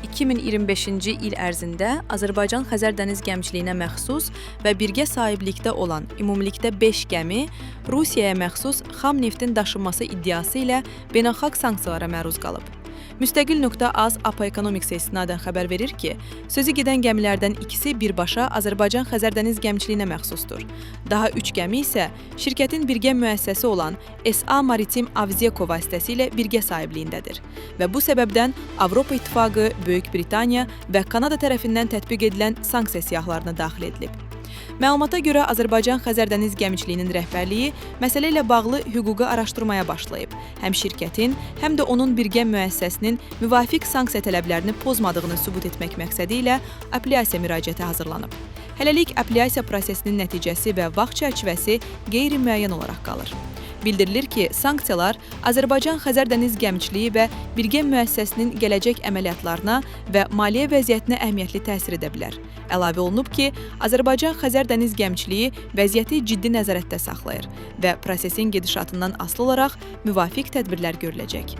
2025-ci il ərzində Azərbaycan-Xəzər dəniz gəmiçiliyinə məxsus və birgə sahiblikdə olan ümumilikdə 5 gəmi Rusiyaya məxsus xam neftin daşınması iddiası ilə beynəlxalq sanksiyalara məruz qalıb. Müstəqil.az APA Economics'e istinadən xəbər verir ki, sözü gedən gəmilərdən ikisi birbaşa Azərbaycan-Xəzər dəniz gəmiçiliyinə məxsusdur. Daha 3 gəmi isə şirkətin birgə müəssisəsi olan SA Maritim Avzeko vasitəsilə birgə sahibliyindədir və bu səbəbdən Avropa İttifaqı, Böyük Britaniya və Kanada tərəfindən tətbiq edilən sanksiya siyahılarına daxil edilib. Məlumata görə Azərbaycan-Xəzər dəniz gəmiçiliyinin rəhbərliyi məsələ ilə bağlı hüquqi araşdırmaya başlayıb. Həm şirkətin, həm də onun birgə müəssisəsinin müvafiq sanksiya tələblərini pozmadığını sübut etmək məqsədi ilə apellyasiya müraciəti hazırlanıb. Hələlik apellyasiya prosesinin nəticəsi və vaxt çərçivəsi qeyri-müəyyən olaraq qalır. Bildirilir ki, sanksiyalar Azərbaycan-Xəzər dəniz gəmiçiliyi və birgə müəssisəsinin gələcək əməliyyatlarına və maliyyə vəziyyətinə əhəmiyyətli təsir edə bilər. Əlavə olunub ki, Azərbaycan-Xəzər dəniz gəmiçiliyi vəziyyəti ciddi nəzarətdə saxlayır və prosesin gedişatından asılı olaraq müvafiq tədbirlər görüləcək.